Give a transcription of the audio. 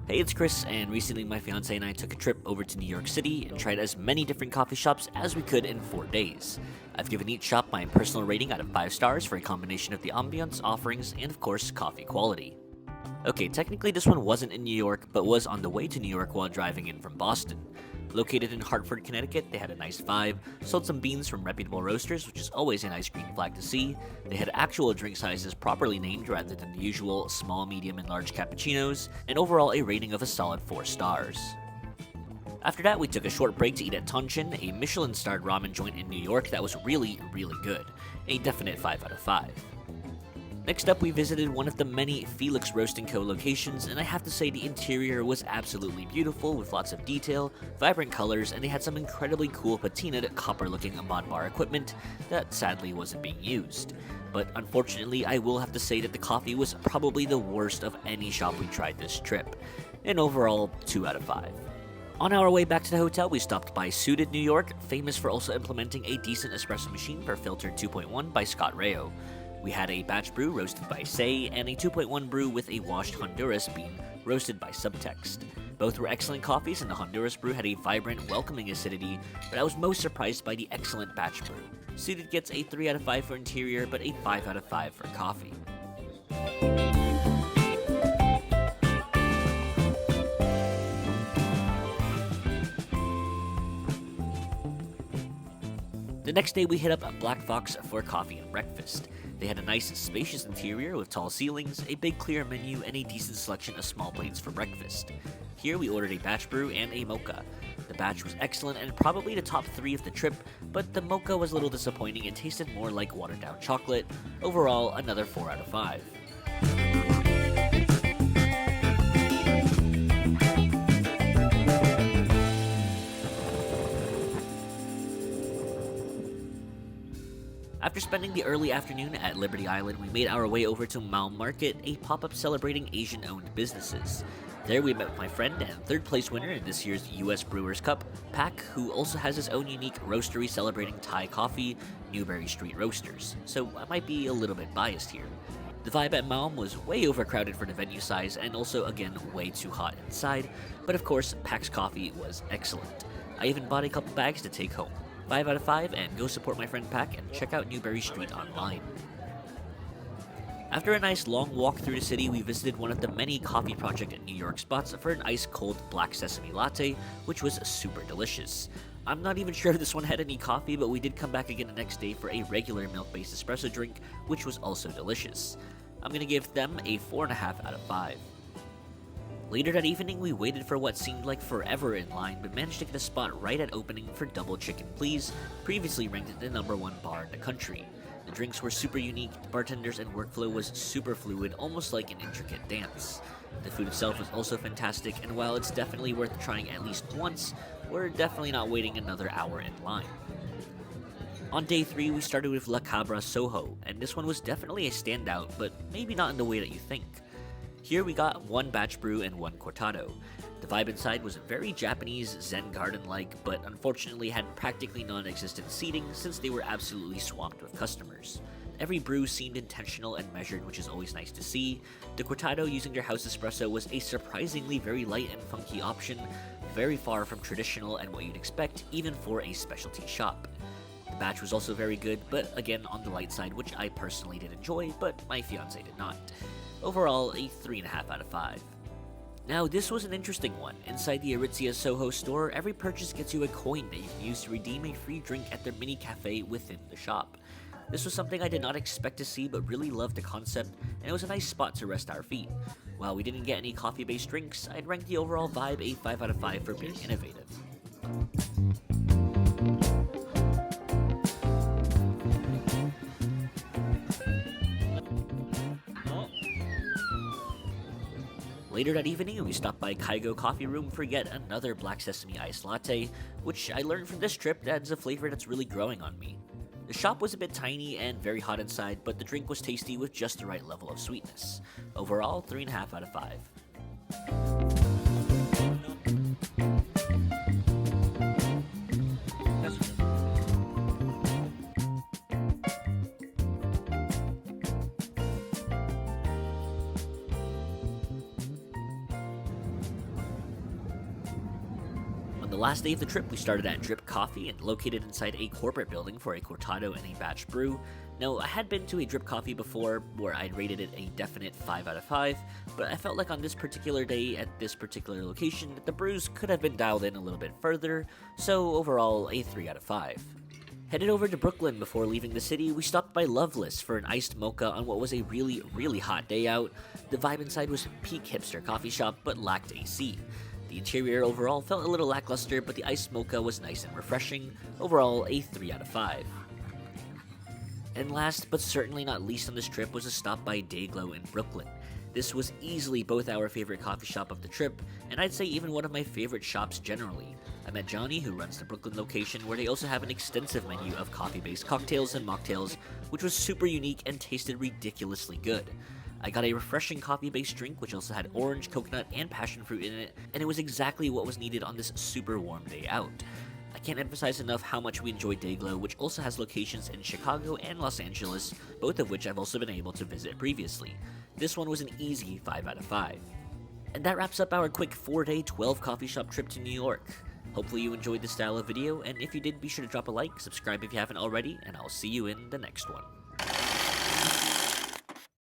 Hey, it's Chris, and recently my fiance and I took a trip over to New York City and tried as many different coffee shops as we could in 4 days. I've given each shop my personal rating out of 5 stars for a combination of the ambience, offerings, and of course, coffee quality. Okay, technically this one wasn't in New York, but was on the way to New York while driving in from Boston. Located in Hartford, Connecticut, they had a nice vibe, sold some beans from reputable roasters, which is always a nice green flag to see. They had actual drink sizes properly named rather than the usual small, medium, and large cappuccinos, and overall a rating of a solid 4 stars. After that, we took a short break to eat at Tonchin, a Michelin-starred ramen joint in New York that was really good. A definite 5 out of 5. Next up, we visited one of the many Felix Roasting Co locations, and I have to say the interior was absolutely beautiful with lots of detail, vibrant colors, and they had some incredibly cool patinaed copper-looking mod bar equipment that sadly wasn't being used. But unfortunately, I will have to say that the coffee was probably the worst of any shop we tried this trip. An overall 2 out of 5. On our way back to the hotel, we stopped by Suited New York, famous for also implementing a decent espresso machine per filter 2.1 by Scott Rayo. We had a batch brew roasted by Say, and a 2.1 brew with a washed Honduras bean roasted by Subtext. Both were excellent coffees, and the Honduras brew had a vibrant, welcoming acidity, but I was most surprised by the excellent batch brew. Suited gets a 3 out of 5 for interior, but a 5 out of 5 for coffee. The next day we hit up Black Fox for coffee and breakfast. They had a nice, spacious interior with tall ceilings, a big clear menu, and a decent selection of small plates for breakfast. Here we ordered a batch brew and a mocha. The batch was excellent and probably the top 3 of the trip, but the mocha was a little disappointing and tasted more like watered down chocolate. Overall, another 4 out of 5. After spending the early afternoon at Liberty Island, we made our way over to Maum Market, a pop-up celebrating Asian-owned businesses. There we met my friend and third place winner in this year's US Brewers Cup, Pak, who also has his own unique roastery celebrating Thai coffee, Newbery Street Roasters, so I might be a little bit biased here. The vibe at Maum was way overcrowded for the venue size and also, again, way too hot inside, but of course, Pak's coffee was excellent. I even bought a couple bags to take home. 5 out of 5, and go support my friend Pak and check out Newbery Street online. After a nice long walk through the city, we visited one of the many coffee project in New York spots for an ice-cold black sesame latte, which was super delicious. I'm not even sure if this one had any coffee, but we did come back again the next day for a regular milk-based espresso drink, which was also delicious. I'm gonna give them a 4.5 out of 5. Later that evening, we waited for what seemed like forever in line, but managed to get a spot right at opening for Double Chicken Please, previously ranked the #1 bar in the country. The drinks were super unique, the bartenders and workflow was super fluid, almost like an intricate dance. The food itself was also fantastic, and while it's definitely worth trying at least once, we're definitely not waiting another hour in line. On day 3, we started with Cabra SoHo, and this one was definitely a standout, but maybe not in the way that you think. Here we got 1 batch brew and 1 cortado. The vibe inside was very Japanese, Zen garden-like, but unfortunately had practically non-existent seating since they were absolutely swamped with customers. Every brew seemed intentional and measured, which is always nice to see. The cortado using their house espresso was a surprisingly very light and funky option, very far from traditional and what you'd expect even for a specialty shop. The batch was also very good, but again on the light side, which I personally did enjoy, but my fiance did not. Overall, a 3.5 out of 5. Now, this was an interesting one. Inside the Aritzia SoHo store, every purchase gets you a coin that you can use to redeem a free drink at their mini cafe within the shop. This was something I did not expect to see, but really loved the concept, and it was a nice spot to rest our feet. While we didn't get any coffee-based drinks, I'd rank the overall vibe a 5 out of 5 for being innovative. Later that evening, we stopped by Kaigo Coffee Room for yet another black sesame iced latte, which I learned from this trip adds a flavor that's really growing on me. The shop was a bit tiny and very hot inside, but the drink was tasty with just the right level of sweetness. Overall, 3.5 out of 5. the last day of the trip, we started at Drip Coffee and located inside a corporate building for a cortado and a batch brew. Now, I had been to a Drip Coffee before where I'd rated it a definite 5 out of 5, but I felt like on this particular day at this particular location, the brews could have been dialed in a little bit further, so overall a 3 out of 5. Headed over to Brooklyn before leaving the city, we stopped by Loveless for an iced mocha on what was a really hot day out. The vibe inside was peak hipster coffee shop, but lacked AC. The interior overall felt a little lackluster, but the iced mocha was nice and refreshing. Overall, a 3 out of 5. And last, but certainly not least on this trip, was a stop by Dayglow in Brooklyn. This was easily both our favorite coffee shop of the trip, and I'd say even one of my favorite shops generally. I met Johnny, who runs the Brooklyn location, where they also have an extensive menu of coffee-based cocktails and mocktails, which was super unique and tasted ridiculously good. I got a refreshing coffee-based drink, which also had orange, coconut, and passion fruit in it, and it was exactly what was needed on this super warm day out. I can't emphasize enough how much we enjoyed Dayglow, which also has locations in Chicago and Los Angeles, both of which I've also been able to visit previously. This one was an easy 5 out of 5. And that wraps up our quick 4-day 12 coffee shop trip to New York. Hopefully you enjoyed this style of video, and if you did, be sure to drop a like, subscribe if you haven't already, and I'll see you in the next one.